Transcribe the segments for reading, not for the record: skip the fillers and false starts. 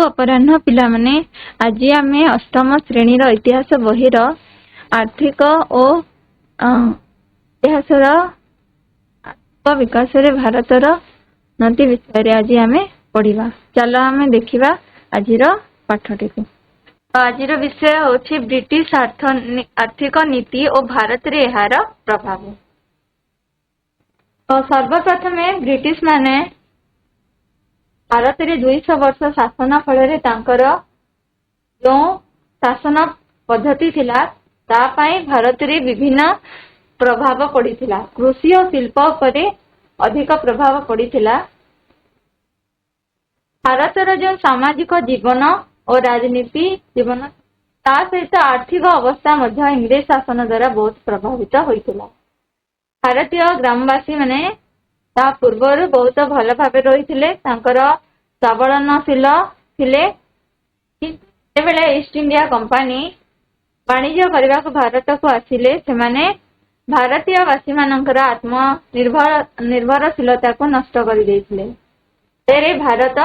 अपराह्न पिला माने आज आम अष्टम श्रेणी इतिहास बहिर आर्थिक और इतिहासर विकास भारतर नदी विषय आज आम पढ़ा। चलो आम देखा आज पाठटी को। आज विषय हूँ ब्रिटिश आर्थिक नीति और भारत रे यार प्रभाव। तो सर्वप्रथम ब्रिटिश माने भारत रे 200 वर्ष शासन फल जो शासन पद्धति थिला तापाई भारत रे विभिन्न प्रभाव पड़ीथिला। कृषि और शिल्प उपरे अधिक प्रभाव पड़ीथिला। भारतर जो सामाजिक जीवन और राजनीति जीवन ता सहित आर्थिक अवस्था मध्य इंग्रेज शासन द्वारा बहुत प्रभावित होइथिला। भारतीय ग्रामवासी माने ता पूर्वर बहुत भल भाव रही स्वावलंबनशील थिले। बेले ईस्ट इंडिया कंपनी वाणिज्य करने को भारत को आसिले सेमाने भारतीय वासी मानकर आत्मनिर्भरशीलता को नष्ट कर देथिले। तेरे भारत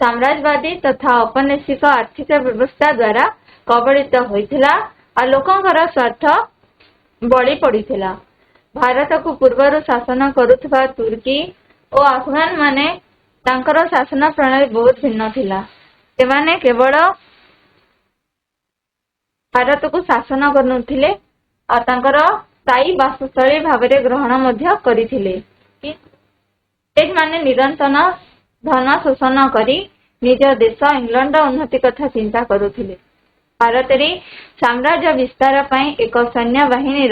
साम्राज्यवादी तथा औपनिवेशिक आर्थिक व्यवस्था द्वारा कबलित होइथिला और लोकंकर स्वार्थ बळी पड़ीथिला। भारत को पूर्वर शासन करुवा तुर्की और अफगान माने तांकर शासन प्रणाली बहुत भिन्न थिला। सेमाने केवल भारत को शासन करुथिले और तांकर स्थायी वासस्थली भाव ग्रहण मध्य करिथिले। माने निरंतर धन शोषण करी निज देश इंग्लैंड उन्नति कथा चिंता करुथिले। भारत रे साम्राज्य विस्तार पई एक सैन्य बाहिनी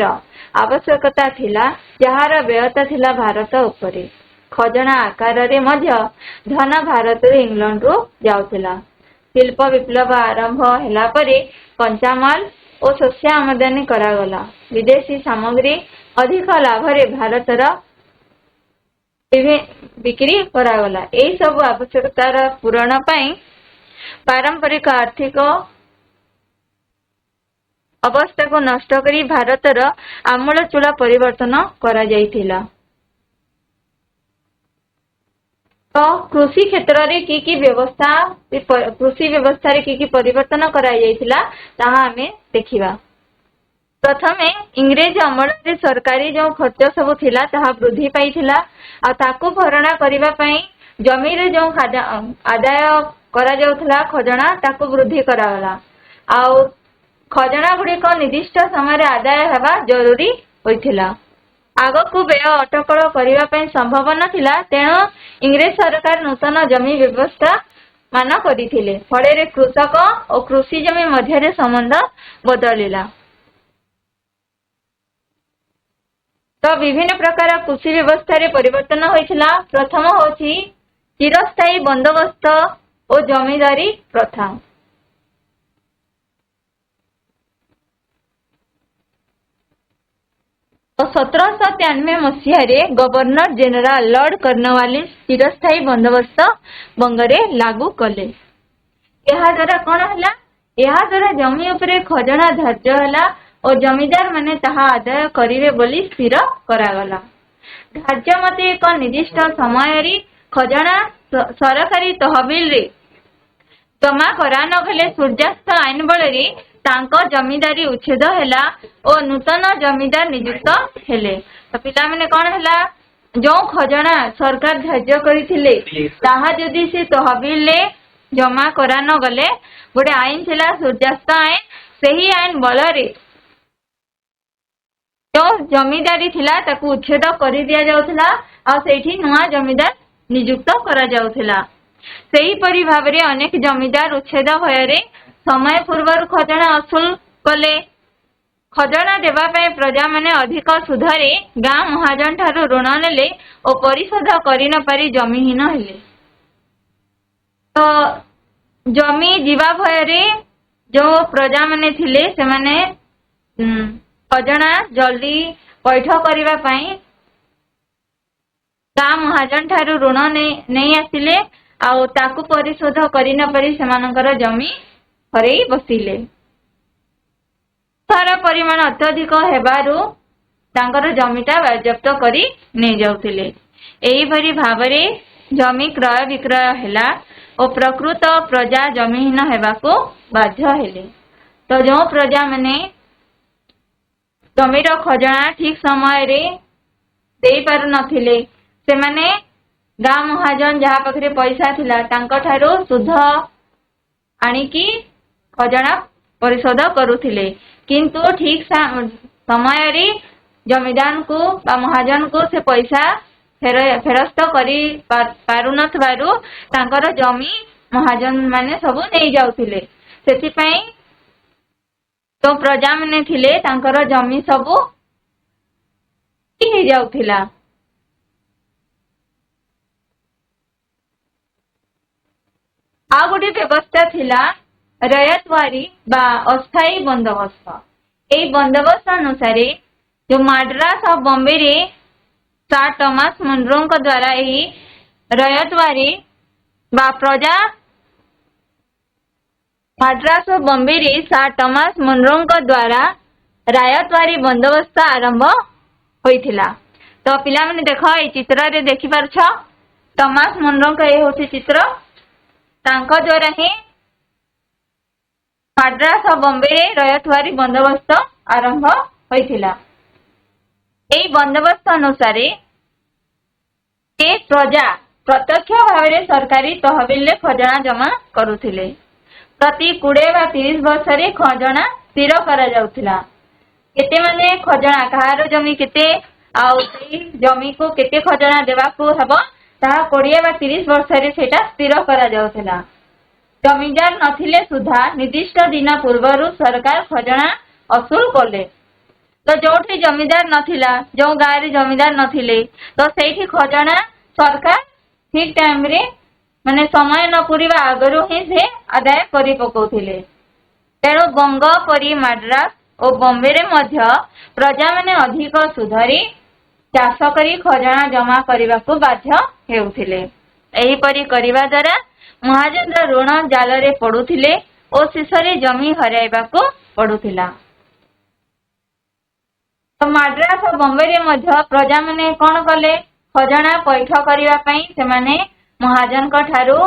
आवश्यकता थिला जहार व्ययता थिला भारत उपरे। खजना आकार रे मध्य धन भारत रे इंग्लैंड रो जाउथिला। शिल्प विप्लव आरंभ होला परे कंचामाल और शस्य आमदानी करागला। विदेशी सामग्री अधिक लाभ रे भारतर बिक्री करागला। यही सब आवश्यकतार पूरण पाई पारंपरिक आर्थिक अवस्था को नष्ट करी भारतर आमूलचूल परिवर्तन करा जाइथिला। तो कृषि क्षेत्र रे की व्यवस्था कृषि व्यवस्था रे की परिवर्तन करा जाइथिला ताहा हमें देखिबा। प्रथमे इंग्रेज अमल रे सरकारी जो खर्च सब थिला ताहा वृद्धि पाइथिला आ ताकू भरणा करिबा पई जमी रे जो आदाय करा जाउथला खजना ताकू वृद्धि करागला। आ खजना गुडी को निर्दिष्ट समय रे आदाय हेबा जरूरी होइथिला। आग को व्यय अटकल करने संभव नथिला तेणु इंग्रेज सरकार नूतन जमी व्यवस्था मान करथिले। फल कृषक और कृषि जमी मध्य संबंध बदलिला। तो विभिन्न प्रकार कृषि व्यवस्था रे परिवर्तन होइथिला। प्रथम होछि चिरस्थायी बंदोबस्त और जमींदारी प्रथा। तो 1793 मसीह गवर्नर जनरल लॉर्ड कर्नवालिस चिरस्थायी बंदोबस्त बंगरे लागू कले। यह द्वारा कौन है? यह द्वारा जमी उपरे खजना धार्य है और जमीदार माने ताहा आदाय करिवे बोली स्थिर करागला। धार्य मते एक निर्दिष्ट समय खजना सरकारी तहबिल रे जमा करा नगले सूर्यास्त आईन बल तांको जमीदारी उच्छेद हैला और नूतन जमीदार नियुक्त हेले। तो पिला माने कौन हैला जो खजना सरकार धार्य करिथिले ताहा जदि से तहबिल रे जमा करा न गले गोटे आईन थिला सूर्यास्त आईन। सही आईन बल रे जो जमीदारी थिला ताकू उच्छेद करि दिया जाउथला आ सेठी नुआ जमीदार नियुक्त करा जाउथला। सही परि भाबरे अनेक जमीदार उच्छेद भयरे समय पूर्व खजना असूल कले। खजना देवा प्रजा माने अधिक सुधरे गाँ महाजन ठारू ऋण नेले और परिशोध करि न पारी जमीहीन हेले। तो जमी जीवा भयरे जो प्रजा माने थिले से माने खजना जल्दी पैठ करिबा पई गाँ महाजन ठारू ऋण नहीं आसिले आ ताकू परिशोध करि न पारी सेमानकर जमी हरई बसिले। सारा परिमाण अत्यधिक हेबारु तांकर जमीटा बाजप्त करी नहीं जाउथिले। एही भरी भाबरे जमी क्रय विक्रय हैला ଓ ପ୍ରକୃତ ପ୍ରଜା ଜମିହୀନ ହେବାକୁ ବାଧ୍ୟ ହେଲେ। ତ ଯେଉଁ ପ୍ରଜା ମାନେ ଜମିର ଖଜଣା ଠିକ ସମୟରେ ଦେଇ ପାରୁନଥିଲେ ସେମାନେ ଗାଁ ମହାଜନ ଯାହା ପାଖରେ ପଇସା ଥିଲା ତାଙ୍କ ଠାରୁ ସୁଧ ଆଣିକି ଖଜଣା ପରିଶୋଧ କରୁଥିଲେ। କିନ୍ତୁ ଠିକ ସମୟରେ ଜମିଦାରଙ୍କୁ ବା ମହାଜନଙ୍କୁ ସେ ପଇସା ଫେରସ୍ତ କରି ପାରୁନଥିବାରୁ ତାଙ୍କର ଜମି ମହାଜନ ମାନେ ସବୁ ନେଇଯାଉଥିଲେ। ସେଥିପାଇଁ ଯେଉଁ ପ୍ରଜା ମାନେ ଥିଲେ ତାଙ୍କର ଜମି ସବୁ ହେଇଯାଉଥିଲା। ଆଉ ଗୋଟେ ବ୍ୟବସ୍ଥା ଥିଲା ରୟତୱାରୀ ବା ଅସ୍ଥାୟୀ ବନ୍ଦୋବସ୍ତ। ଏହି ବନ୍ଦୋବସ୍ତ ଅନୁସାରେ ଯେଉଁ ମାଡ୍ରାସ ଆଉ ବମ୍ବେରେ ସାର୍ ଟମାସ ମୁନରୋଙ୍କ ଦ୍ୱାରା ଏହି ରୟତୱାରୀ ବା ପ୍ରଜା ମାଡ୍ରାସ ଓ ବମ୍ବେରେ ସାର୍ ଟମାସ ମୁନରୋଙ୍କ ଦ୍ୱାରା ରାୟତୱାରୀ ବନ୍ଦୋବସ୍ତ ଆରମ୍ଭ ହୋଇଥିଲା। ତ ପିଲାମାନେ ଦେଖ ଏଇ ଚିତ୍ରରେ ଦେଖିପାରୁଛ ଟମାସ ମୁନରୋଙ୍କ ଏ ହେଉଛି ଚିତ୍ର। ତାଙ୍କ ଦ୍ୱାରା ହିଁ ମାଡ୍ରାସ ଓ ବମ୍ବେରେ ରୟତୱାରୀ ବନ୍ଦୋବସ୍ତ ଆରମ୍ଭ ହୋଇଥିଲା। ଏହି ବନ୍ଦୋବସ୍ତ ଅନୁସାରେ ଏ ପ୍ରଜା ପ୍ରତ୍ୟକ୍ଷ ଭାବରେ ସରକାରୀ ତହବିଲରେ ଖଜଣା ଜମା କରୁଥିଲେ। ପ୍ରତି 20 ବା 30 ବର୍ଷରେ ଖଜଣା ସ୍ଥିର କରାଯାଉଥିଲା। କେତେ ମାନେ ଖଜଣା କାହାର ଜମି କେତେ ଆଉ ସେଇ ଜମିକୁ କେତେ ଖଜଣା ଦେବାକୁ ହେବ ତାହା 20 ବା 30 ବର୍ଷରେ ସେଇଟା ସ୍ଥିର କରାଯାଉଥିଲା। ଜମିଦାର ନଥିଲେ ସୁଦ୍ଧା ନିର୍ଦ୍ଦିଷ୍ଟ ଦିନ ପୂର୍ବରୁ ସରକାର ଖଜଣା ଅସୁଲ କଲେ। ତ ଯୋଉଠି ଜମିଦାର ନଥିଲା ଯେଉଁ ଗାଁରେ ଜମିଦାର ନଥିଲେ ତ ସେଇଠି ଖଜଣା ସରକାର ଠିକ ଟାଇମରେ ମାନେ ସମୟ ନ ପୂରିବା ଆଗରୁ ହିଁ ସେ ଆଦାୟ କରି ପକାଉଥିଲେ। ତେଣୁ ବଙ୍ଗ ପରି ମାଡ୍ରାସ ଓ ବମ୍ବେରେ ମଧ୍ୟ ପ୍ରଜାମାନେ ଅଧିକ ସୁଧରେ ଚାଷ କରି ଖଜଣା ଜମା କରିବାକୁ ବାଧ୍ୟ ହେଉଥିଲେ। ଏହିପରି କରିବା ଦ୍ୱାରା ମହାଜନର ଋଣ ଜାଲରେ ପଡୁଥିଲେ ଓ ଶେଷରେ ଜମି ହରାଇବାକୁ ପଡୁଥିଲା। ମାଡ୍ରାସ ଓ ବମ୍ବେରେ ମଧ୍ୟ ପ୍ରଜାମାନେ କଣ କଲେ ଖଜଣା ପୈଠ କରିବା ପାଇଁ ସେମାନେ ମହାଜନଙ୍କ ଠାରୁ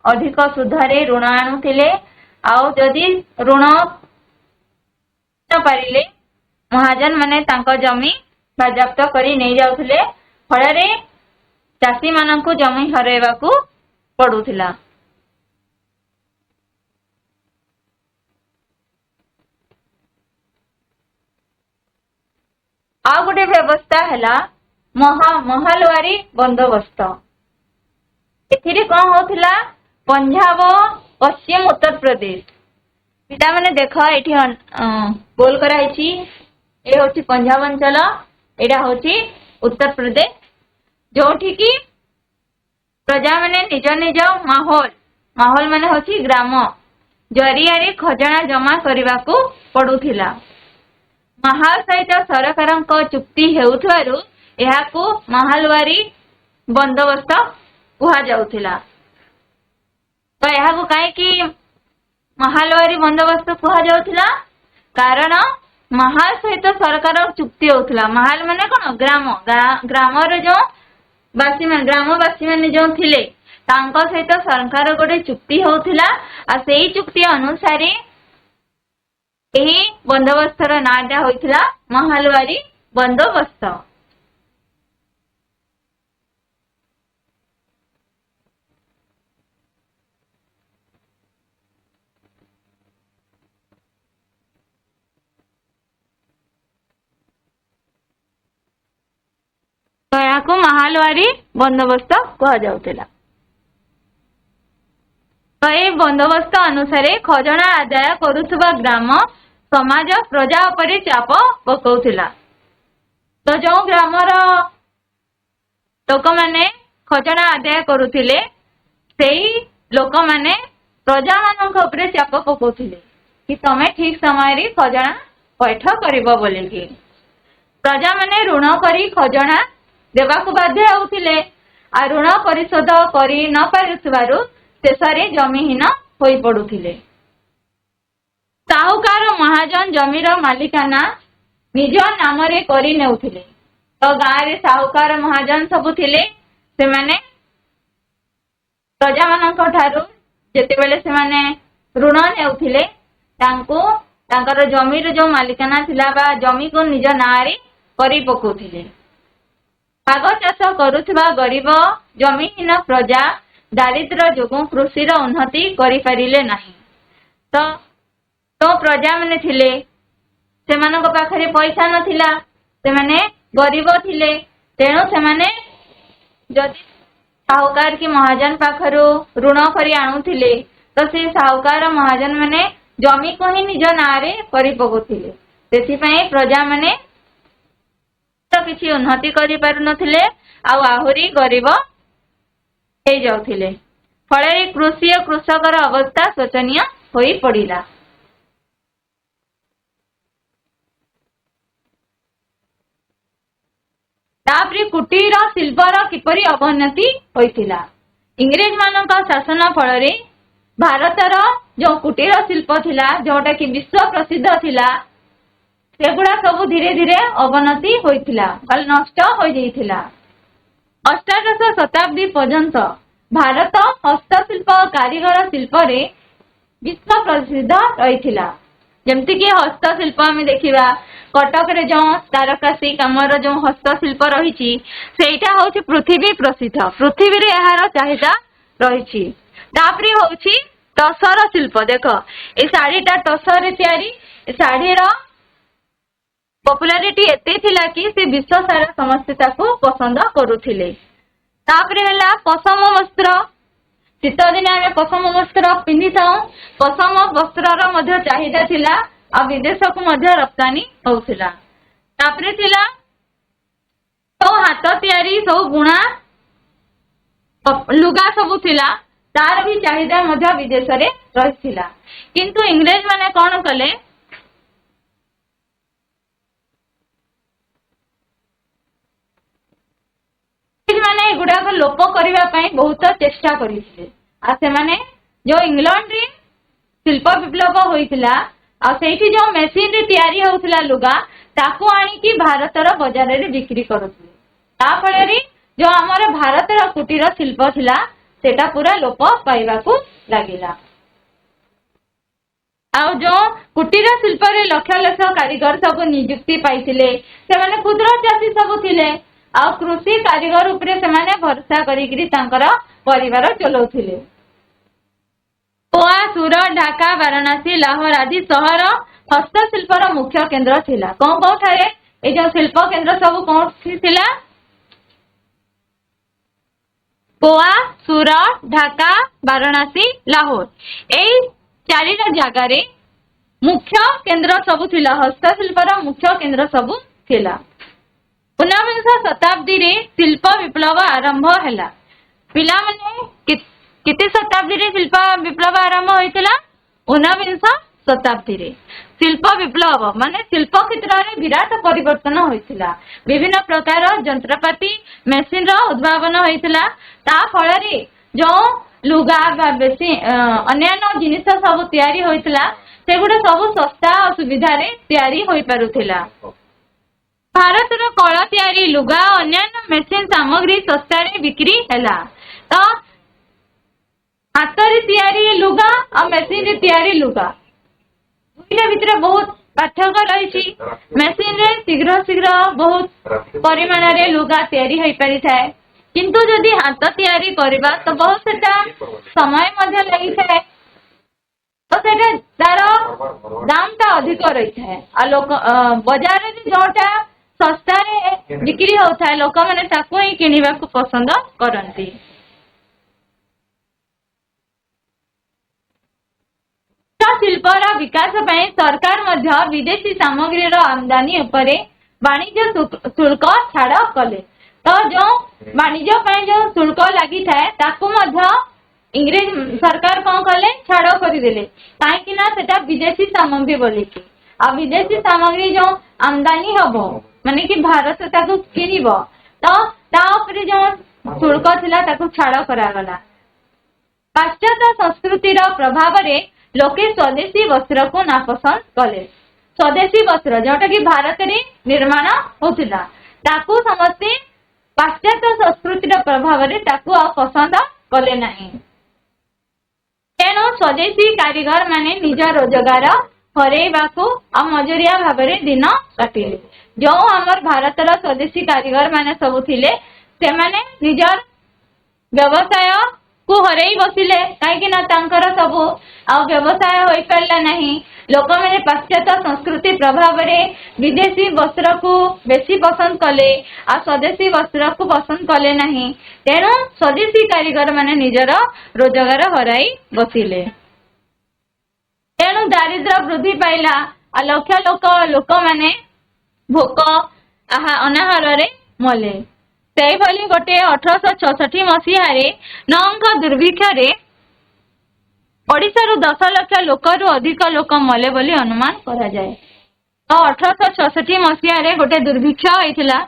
ଅଧିକ ସୁଧରେ ଋଣ ଆଣୁଥିଲେ। ଆଉ ଯଦି ଋଣ ନ ପାରିଲେ ମହାଜନ ମାନେ ତାଙ୍କ ଜମି ବାଜ୍ୟାପ୍ତ କରି ନେଇଯାଉଥିଲେ। ଫଳରେ ଚାଷୀ ମାନଙ୍କୁ ଜମି ହରାଇବାକୁ ପଡୁଥିଲା। ଆଉ ଗୋଟେ ବ୍ୟବସ୍ଥା ହେଲା ମହଲୱାରୀ ବନ୍ଦୋବସ୍ତ। ଏଥିରେ କଣ ହଉଥିଲା ପଞ୍ଜାବ ପଶ୍ଚିମ ଉତ୍ତରପ୍ରଦେଶ। ପିଲାମାନେ ଦେଖ ଏଠି ଗୋଲ କରାହେଇଛି। ଏ ହଉଛି ପଞ୍ଜାବ ଅଞ୍ଚଳ ଏଇଟା ହଉଛି ଉତ୍ତରପ୍ରଦେଶ ଯୋଉଠିକି ପ୍ରଜା ମାନେ ନିଜ ନିଜ ମାହୋଲ ମାନେ ହଉଛି ଗ୍ରାମ ଜରିଆରେ ଖଜଣା ଜମା କରିବାକୁ ପଡୁଥିଲା। ମାହାଲ ସହିତ ସରକାରଙ୍କ ଚୁକ୍ତି ହେଉଥିବାରୁ ଏହାକୁ ମହଲୱାରୀ ବନ୍ଦୋବସ୍ତ କୁହାଯାଉଥିଲା। ତ ଏହାକୁ କାହିଁକି ମହଲୱାରୀ ବନ୍ଦୋବସ୍ତ କୁହାଯାଉଥିଲା କାରଣ ମାହାଲ ସହିତ ସରକାର ଚୁକ୍ତି ହେଉଥିଲା। ମାହାଲ ମାନେ କଣ ଗ୍ରାମର ଯେଉଁ ଗ୍ରାମବାସୀ ମାନେ ଯେଉଁ ଥିଲେ ତାଙ୍କ ସହିତ ସରକାର ଗୋଟେ ଚୁକ୍ତି ହେଉଥିଲା। ଆଉ ସେଇ ଚୁକ୍ତି ଅନୁସାରେ ଏହି ବନ୍ଦୋବସ୍ତର ନାଁଟା ହୋଇଥିଲା ମହଲୱାରୀ ବନ୍ଦୋବସ୍ତ। ତ ଏହାକୁ ମହଲୱାରୀ ବନ୍ଦୋବସ୍ତ କୁହାଯାଉଥିଲା। ତ ଏହି ବନ୍ଦୋବସ୍ତ ଅନୁସାରେ ଖଜଣା ଆଦାୟ କରୁଥିବା ଗ୍ରାମ ସମାଜ ପ୍ରଜା ଉପରେ ଚାପ ପକାଉଥିଲା। ତ ଯେଉଁ ଗ୍ରାମର ଲୋକମାନେ ଖଜଣା ଆଦାୟ କରୁଥିଲେ ସେଇ ଲୋକମାନେ ପ୍ରଜାମାନଙ୍କ ଉପରେ ଚାପ ପକାଉଥିଲେ କି ତମେ ଠିକ ସମୟରେ ଖଜଣା ପୈଠ କରିବ ବୋଲିକି। ପ୍ରଜାମାନେ ଋଣ କରି ଖଜଣା ଦେବାକୁ ବାଧ୍ୟ ହେଉଥିଲେ। ଆଉ ଋଣ ପରିଶୋଧ କରି ନ ପାରୁଥିବାରୁ ଶେଷରେ ଜମିହୀନ ହୋଇ ପଡୁଥିଲେ। ସାହୁକାର ମହାଜନ ଜମିର ମାଲିକାନା ନିଜ ନାମରେ କରି ନେଉଥିଲେ। ତ ଗାଁରେ ସାହୁକାର ମହାଜନ ସବୁ ଥିଲେ ସେମାନେ प्रजा मानक ठारू जेतेबेले से माने ऋण नेउथिले तांको तांकर जमीर जो मालिकाना थिला बा जमी को निज नारे करी पकोथिले। भाग चाष करुथिबा गरीब जमीहीन प्रजा दारिद्र्य जोगु कृषिर उन्नति करि पारिले नाही। तो प्रजा माने थिले सेमानक पाखरे पैसा नथिला, सेमाने गरीब थिले, तेणु सेमाने जदि साहुकार की महाजन पाखरु ऋण करी आणुथिले तो से साहुकार महाजन माने जमी को ही निज नारे करी पकोथिले। सेथि पई प्रजा माने तो किछि उन्नति करि पारु नथिले आ आहुरी गरीब हे जाउथिले। फଳରେ कृषि और कृषकर अवस्था शोचनीय होई पड़िला। तापरे कुटीर शिल्पर किपरि अवनति होइतिला। इंग्रेज मानक शासन फଳରେ भारतर जो कुटीर शिल्प थिला जोटा कि विश्व प्रसिद्ध थिला सेगुड़ा सब धीरे धीरे अवनति होइतिला, नष्ट हो जाइतिला। अष्टादश शताब्दी पर्यंत भारत हस्तशिल्प और कारीगर शिल्प रे विश्व प्रसिद्ध रही। जमती कि हस्तशिल्प आम देखा कटक रे जो तारकासी कामर जो हस्तशिल्प रही पृथ्वी प्रसिद्ध, पृथ्वी रे यार चाहिदा रही। तापरे होची टसर शिल्प। देख ए शाढ़ीटा टसर तैयारी, शाढ़ीर पॉपुलैरिटी एते थिला कि से विश्व सारा समस्ते ताको पसंद करुथिले। तापरे हला पसम वस्त्र। शीत दिने आमे पसम वस्त्र पिंधि थाउ। पसम वस्त्रर मध्य चाहिदा थिला आ विदेश को मध्य रप्तानी होउथिला। तापरे थिला तो हाथ तैयारी सब बुणा लुगा सब थिला, तार भी चाहिदा मध्य विदेश रे रहिथिला। किंतु इंग्रेज माने कोन कले माने गुड़ा को लोप करने बहुत चेष्टा करते। जो इंग्लैंड रे शिल्प विप्लव होइतिला आ सेठी जो मेसिन रे तैयारी होउतिला लुगा ताको आनी कि भारतर बाजार रे बिक्री करथि। ता फଳରେ जो हमर भारतर कुटीर शिल्प थिला सेटा पूरा लोप पाइबा को लागिला। आ जो कुटीर शिल्प रे लक्ष लक्ष कारीगर सब नियुक्ति पाइतिले, से माने क्षुद्र चाषी सब थिले आ कृषि कारीगर उपरे सेमाने भरोसा करिकरी तांकर परिवार चलाउथिले। पोआ, सूरत, ढाका, वाराणसी, लाहौर आदि शहर हस्तशिल्पर मुख्य केन्द्र थिला। कौन कौन ठारे ए जो शिल्प केन्द्र सब कौन थिला? पोआ, सूरत, ढाका, वाराणसी, लाहौर ए चारिटा जगह रे मुख्य केन्द्र सब थिला। हस्तशिल्पर मुख्य केन्द्र सब थिला। 19वीं शताब्दी रे शिल्प विप्लव आरंभ हैला। पिला माने किते शताब्दी रे शिल्प विप्लव आरंभ होइतिला? 19वीं शताब्दी रे शिल्प विप्लव माने शिल्प क्षेत्र रे विराट परिवर्तन होइतिला। विभिन्न प्रकार यंत्रपाती मेसिन रो उद्भावन होइतिला। ता फଳରେ जो लुगा बा बेसी अन्यान्य जिनिस सब तैयारी होइतिला सेगुडा सब सस्ता और सुविधा रे तैयारी होई पारुथिला। भारत रो कला तैयारी लुगा अन्यान्य मेसिन सामग्री सस्ता रे बिक्री हैला। तो हाथ रे तैयारी लुगा और मेसिन रे तैयारी लुगा दुईटा भितर बहुत पार्थक्य रही। मेसिन रे शीघ्र शीघ्र बहुत परिमाण रे लुगा तैयारी होई पारि थाए, किंतु जदि हाथ तैयारी करबा तो बहुत सेटा समय मध्य लगी थाए। तो सेटा तार दाम ता अधिक रही थाए। आ लोक बाजार रे जोटा सस्ता रे बिक्री होता है लोक मैंने ताको ही किनिबा को पसंद करती। शिल्पर विकास पई सरकार मध्य विदेशी सामग्री रो आमदानी उपरे वाणिज्य शुल्क छाड़ कले। तो जो वाणिज्य पई जो शुल्क लगी थाए ताको मध्य इंग्रेज सरकार कौन कले छाड़ करदेले कहीं ना सेटा विदेशी सामग्री बोली कि आ विदेशी सामग्री जो आमदानी हबो माने कि भारत ताको किनिबो तो ता उपरे जो शुल्क थिला ताको छाड़ करागला। पाश्चात्य संस्कृतिर प्रभाव रे लोके स्वदेशी वस्त्र को नापसंद कले। स्वदेशी वस्त्र जोटा कि भारत रे निर्माण होतिला ताको समस्ते पाश्चात्य संस्कृतिर प्रभाव रे ताको पसंद कले नहीं। तेणु स्वदेशी कारीगर माने निज रोजगार हरेइबाकू आ मजुरिया भाबरे दिन काटिले। जो हमर भारतर स्वदेशी कारीगर माने सब थिले से माने निजर व्यवसाय को हरई बसिले कहीं सब आ व्यवसाय हो पारा नहीं। लोक मैंने पाश्चात्य संस्कृति प्रभाव में विदेशी वस्त्र को बेसी पसंद कले आ स्वदेशी वस्त्र को पसंद कले नहीं। तेणु स्वदेशी कारीगर माने निजर रोजगार हराई बसिले। तेणु दारिद्र्य वृद्धि पाइला आ लक्ष लोक माने भोक अनाहार रे मले। सेहिभली गोटे 1866 मसीह नौंक दुर्भिक्ष ओडिशारू 10 लाख लोकरू अधिक लोक मले बोली अनुमान करा जाए। तो 1866 मसीह गोटे दुर्भिक्ष होइथिला।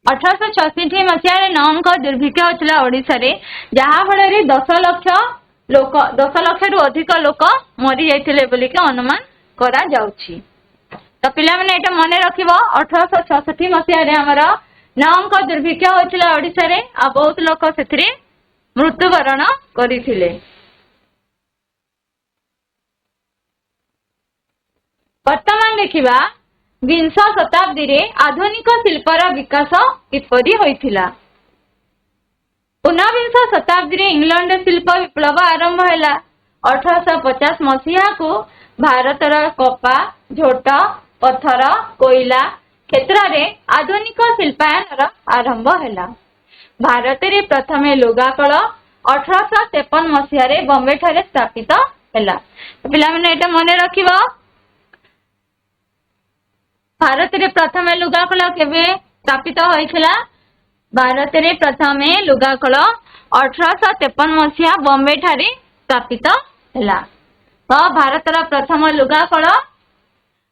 अठारश 64 मसीह नौंक दुर्भिक्ष होता ओडिशा रे जहाँ फल 10 लाख रु अधिक लोक मरी जाइथिले बोली के अनुमान करा जाउछि। तो पिला माने एटा मने रखिबो 1866 मसीह हमर नौंक दुर्भिक्ष होता ओडिशा रे आ बहुत लोक सेथिरे मृत्युवरण करिथिले। वर्तमान देखिबा विंश शताब्दी रे आधुनिक शिल्पर विकास किपरि होइथिला। 19विंश शताब्दी रे इंग्लैंड शिल्प विप्लव आरंभ हैला। 1850 मसीहा को भारतर कपा झोट पत्थर कोयला क्षेत्र रे आधुनिक शिल्पायन आरंभ हैला। भारत रे प्रथम लुगाकल 1853 मसीहा रे बॉम्बे ठारे स्थापित हैला। पिला माने एटा मने रखिबो भारत रे प्रथम लुगाकल केबे स्थापित होइथिला। भारत रे प्रथम लुगाकल 1853 मसीहा बॉम्बे ठारे स्थापित हैला। तो भारतर प्रथम लुगाकल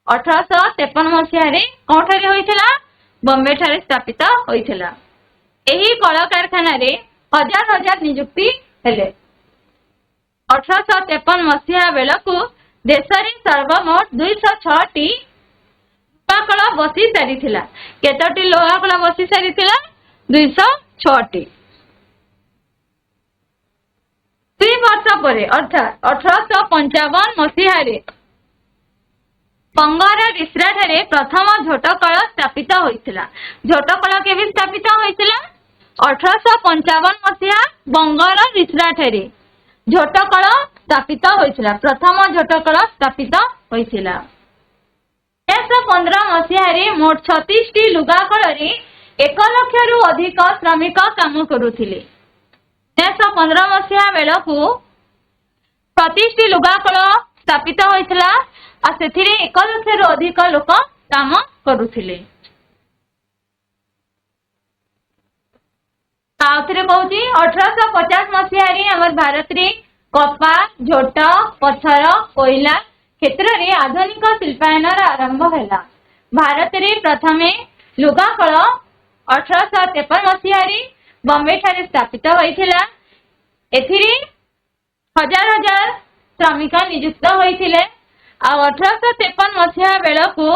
1853 मसीहा रे कोठारे होइथिला बॉम्बे ठारे स्थापित होइथिला। एही कल कारखाना रे हजार हजार नियुक्ति हेले। 1853 मसीहा बेलकू देश रे सर्वमोट 206 टी लोहाकल बसी सारी केतोटी लोहाकल बसी सारी 206 टी। 2 वर्ष पर अर्थात 1855 मसीह बंगर रिसरा ठारे प्रथम झोटकल स्थापित होइथिला। झोटकल केबे स्थापित होइथिला 1855 मसीहा बंगर रिसरा ठारे झोटकल स्थापित होइथिला। प्रथम झोटकल स्थापित होइथिला। 1915 मसीह मोट 36 टी लुगाकल 1 लाख रु अधिक श्रमिक काम करुथिले। 1915 मसीहा बेलकू 35 टी लुगाकल स्थापित होइथिला आ सेथिरे 1 लाख रु अधिक लोक काम करुथिले। आउथरे कहूची 1850 मसीह हमर भारत रे कपा झोट पत्थर कोयला क्षेत्र रे आधुनिक शिल्पायन आरंभ हैला। भारत रे प्रथमे लुगाकल 1853 मसीह बॉम्बे ठारे स्थापित होइथिला। एथिरे हजार हजार श्रमिक नियुक्त होइथिले। आ 1853 मसीह बेलकू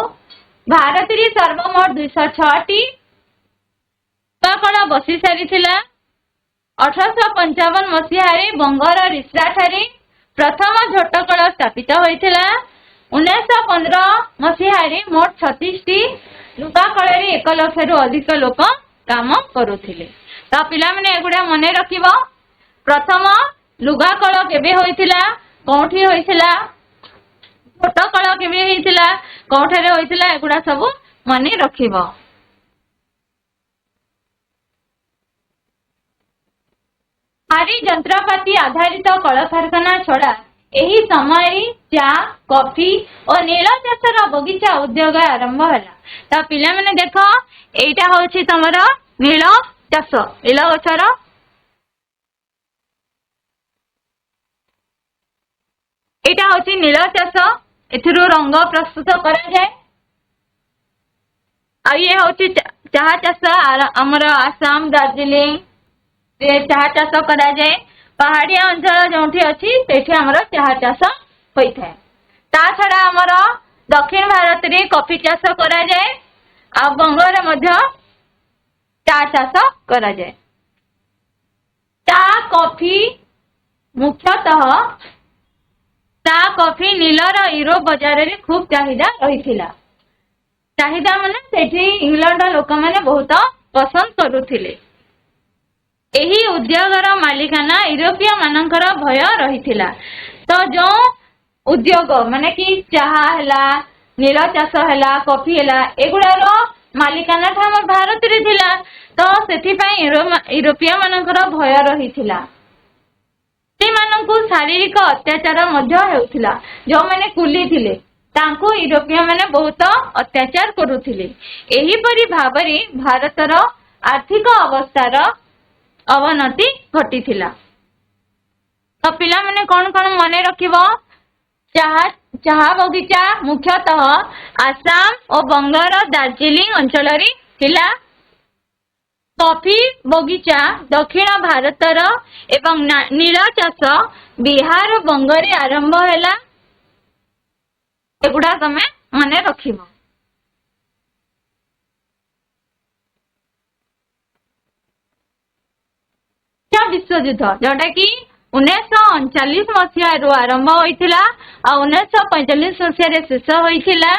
भारत रे सर्वमोट 206 टी लुगाकल बसी सारिथिला। 1855 मसीह बंगर रिसरा ठारे प्रथम झोटकल स्थापित होइथिला। 1915 मसीह मोट 36 टी लुगाकल 1 लाख रु अधिक लोक काम करुथिले। तो पिला माने एगुडा मने रखिबो प्रथम लुगाकल केबे होइथिला कोठी होइथिला झोटकल केबे होइथिला कोठारे होइथिला एगुडा सब मने रखिबो। भारी यंत्रपाति आधारित कल कारखाना छड़ा एही समय चा कॉफी और नील चाषर बगीचा उद्योग आरंभ हैला। तो पिला माने देख एटा होछि तमरा नील चाष नील गछर एटा होछि नील चाष एथिरु रंग प्रस्तुत करा जाय। आ ये होछि चाहा चाष हमर आसाम दार्जिलिंग चाहा चाष करा जाए। पहाड़िया अंचल जोठी अच्छी सेठी हमर चाहा चाष होइथाय। ता छड़ा आमर दक्षिण भारत रे कॉफी चाष करा जाए आ बंगरे मध्य चा चाष करा जाए। चा कॉफी मुख्यतः चा कॉफी नीलर यूरोप बाजार रे खूब चाहिदा रही। चाहिदा माने सेठी इंग्लैंड लोक माने बहुत पसंद करुथिले। एही उद्योगर मालिकाना यूरोपीय मानकर भय रहिथिला। तो जो उद्योग माने कि चाहा हला नील चाष हला कॉफी हला एगुड़ार मालिकाना हम भारत रे थिला। तो सेठी पई यूरोपीय मानकर भय रहिथिला। से मानकु शारीरिक अत्याचार मध्य हेउथिला। जो माने कुली थिले तांको यूरोपीय माने बहुत अत्याचार करुथिले। एही परि भाबरे भारतर आर्थिक अवस्थार अवनति घटिथिला। तो पिला माने कोन कोन मने रखिबो चाहा बगीचा मुख्यतः आसाम और बंगाल दार्जिलिंग अंचल रे थिला। कॉफी बगीचा दक्षिण भारतर एवं नील चाष बिहार बंगरे आरंभ हैला। एगुड़ा तमे मने रखिबो। विश्व युद्ध जोटा कि 1939 मसीहा रु आरंभ होइथिला आ 1945 मसीहा रे शेष होइथिला।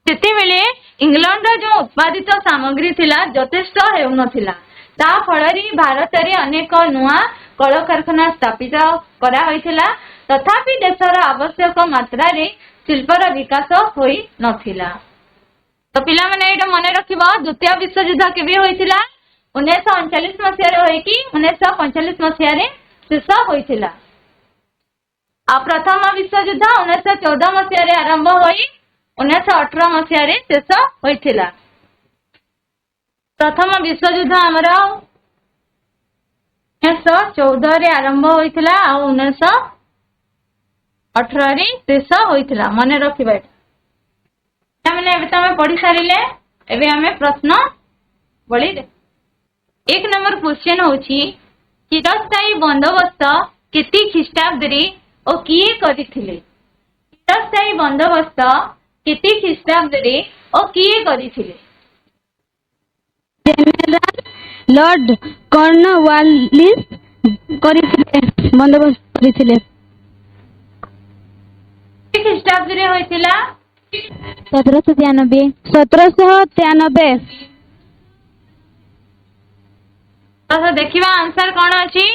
सेते बेले इंग्लैंड जो उत्पादित सामग्री थिला यथेष्ट हेउ नथिला। ता फलरी भारत रे अनेक नुआ कल कारखाना स्थापित करा होइथिला। तथापि देशर आवश्यक मात्रा रे शिल्पर विकास होई नथिला। तो पिला माने एटा मने रखिबो द्वितीय विश्व युद्ध केबे होइथिला 1939 मसीहा रे होई कि 1945 मसीहा रे शेष होइथिला। आ प्रथम विश्व युद्ध 1914 मसीहा रे आरंभ होई 1918 मसीहा रे शेष होइथिला। प्रथम विश्व युद्ध हमर 1914 रे आरंभ होइथिला आ 1918 रे शेष होइथिला। मने रखिबा एटा माने एबे तमे पढी सारिले। एबे हमें प्रश्न बोली दे। 1 नंबर क्वेश्चन होची चिरस्थायी बंदोबस्त केती ख्रीष्टाब्द रे ओ किए करिथिले। चिरस्थायी बंदोबस्त केती ख्रीष्टाब्द रे ओ किए करिथिले। जनरल लॉर्ड कॉर्नवालिस करिथिले बंदोबस्त करिथिले। ख्रीष्टाब्द रे होइथिला 1793। तो देखिबा आंसर कोन अछि।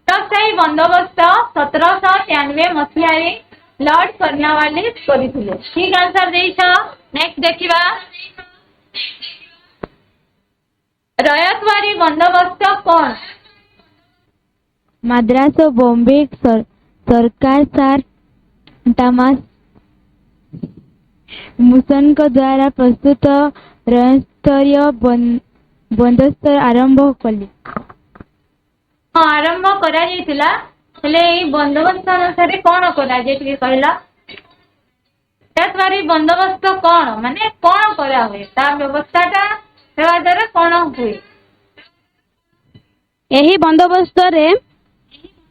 चिरस्थायी बंदोबस्त 1793 मसीहा रे लॉर्ड कॉर्नवालिस करिथिले। ठीक आंसर देइछ। नेक्स्ट देखिबा रयतवारी बंदोबस्त कोन। मद्रास और बॉम्बे सरकार सर थॉमस मुसन को द्वारा प्रस्तुत राज्यस्तरीय बंदोबस्त आरंभ कले। आरंभ करा जायतिला। हेले ई बंदोबस्त अनुसार कोन करा जे कि कहला। रयतवारी बंदोबस्त कोन माने कोन करा होय ता व्यवस्थाटा हेवा द्वारा कोन होय। एही बंदोबस्त रे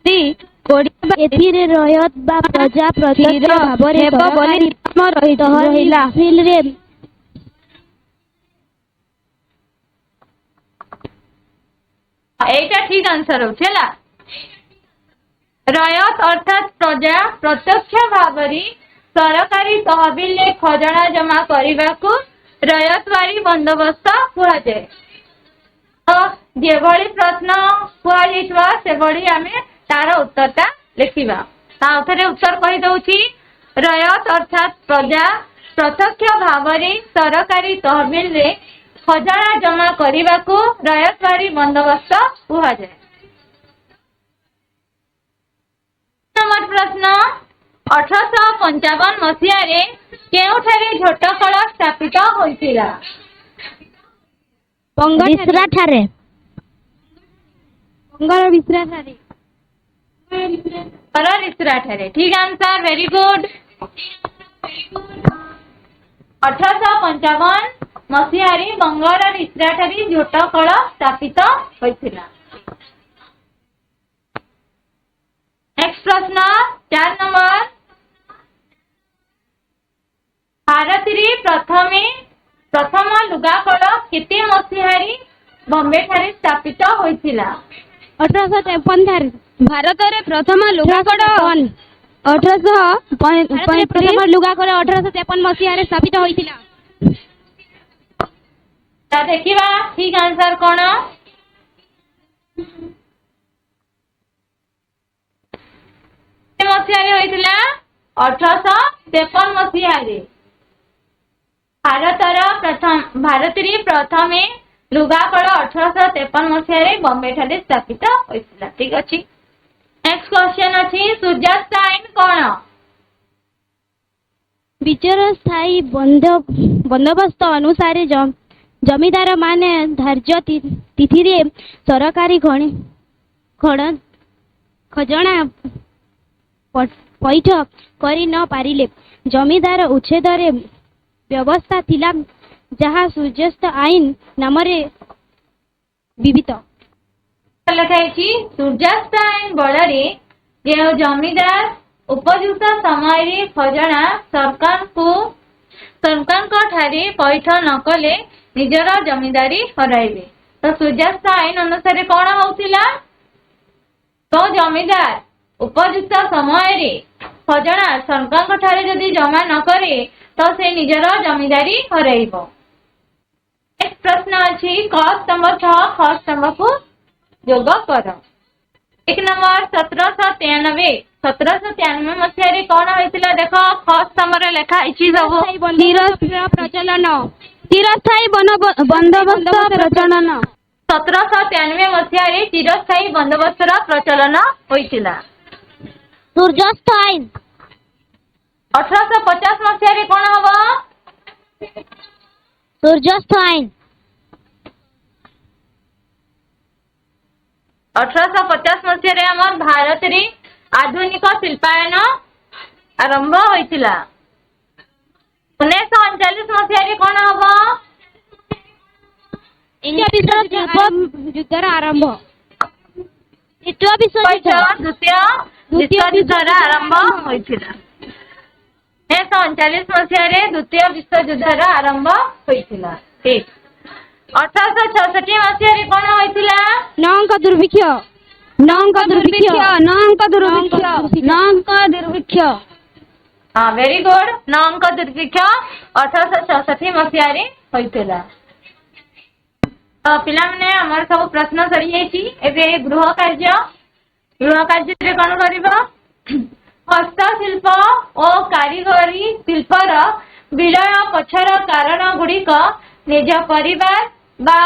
एथिरे रयत बा प्रजा प्रत्यक्ष भाबरे हेबो बोली नियम रहिला। रे एटा ठीक आंसर होछला। रयत अर्थात प्रजा प्रत्यक्ष भाबरे सरकारी तहबिल ले खजाना जमा करबाकू रयतवारी बंदोबस्त हुआ जाए। तो जे भली प्रश्न हुआ जाइतबा से भली हमें तार उत्तरटा लिखिबा। ता उथरे उत्तर कहि दउची रयत अर्थात प्रजा प्रत्यक्ष भाबरे सरकारी तहबिल रे खजाना जमा करबाकू रयतवारी बंदोबस्त हुआ जाए। नंबर प्रश्न 1855 मसीहा रे केउठारे झोटकल स्थापित होइतिला। बंगला ठारे बंगाल विसरा ठारे रिसरा ठारे। ठीक आंसर वेरी गुड। 1855 ମସିହାରେ ବଙ୍ଗର ରିତ୍ରାଠାରେ ଝୋଟ କଳ ସ୍ଥାପିତ ହୋଇଥିଲା। नेक्स्ट प्रश्न 4 नंबर भारत रे प्रथम लुगाकल केते मसिहारी बॉम्बे ठारे स्थापित होइथिला? 1853 भारत रे प्रथम लुगाकड़ 1853 प्रथम लुगाकल 1853 मसीहारे स्थापित होइथिला। ता देखिबा ठीक आंसर कोन? मसीहारे होइथिला 1853 मसीहारे। भारत रे प्रथमे लुगाकल 1853 मसीहारे बॉम्बे ठारे स्थापित होइथिला। ठीक अछि। नेक्स्ट क्वेश्चन अछि सूर्यास्त आईन कोन? विचार स्थायी बंदोबस्त अनुसार जमीदार माने धार्य तिथि रे सरकारी खजना पैठ करी न पारिले जमीदार उच्छेद रे व्यवस्था थिला जहा सूर्यास्त आईन नाम रे विवित लिखाई सूर्यास्त आईन बଳରେ जे जमीदार उपयुक्त समय रे खजना सरकार ठारे पैठ न कले निजर जमीदारी हराइबे। तो सूर्यास्त आईन अनुसार कौन होउथिला? तो जमीदार उपयुक्त समय रे खजना सरकार ठारे जदि जमा न करे तो से निजर जमीदारी हराइबो। एक प्रश्न अछि क स्तंभ 6 ख स्तंभ को जोग कर। एक नंबर 1793 मसीह कौन होइतिला? देखो ख स्तंभ रे लेखा इछि सब चिरस्थायी बंदोबस्त प्रचलन 1793 मसीह चिरस्थायी बंदोबस्तर प्रचलन होइतिला। सूर्यास्त आईन 1850 मसीह कौन हबो? सूर्यास्त आईन 1850 मसीह हमर भारत रे आधुनिक शिल्पायन आरंभ होइतिला। 1939 मसीह कौन हबो? युद्धर आरंभ द्वितीय विश्व युद्धर आरंभ होइतिला। 1939 मसीह द्वितीय विश्व युद्धर आरंभ होइतिला। ठीक। 1866 मसीह कौन होइतिला? नौका दुर्भिक्ष हाँ वेरी गुड। नौका दुर्भिक्ष 1866 मसीह होइतिला। तो पिला माने हमर सब प्रश्न सरी जाइछि। एबे गृह कार्य रे कोन करिबो? हस्तशिल्प और कारीगरी शिल्पर विलय पछर कारण गुड़िक निज परिवार बा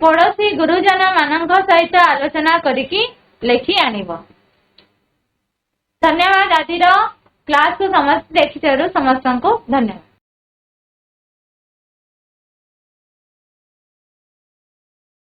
पड़ोशी गुरुजन मानक सहित आलोचना करिकी लेखि आनिबो। धन्यवाद। आज क्लास को समस्त देखिथिबारु समस्त को धन्यवाद।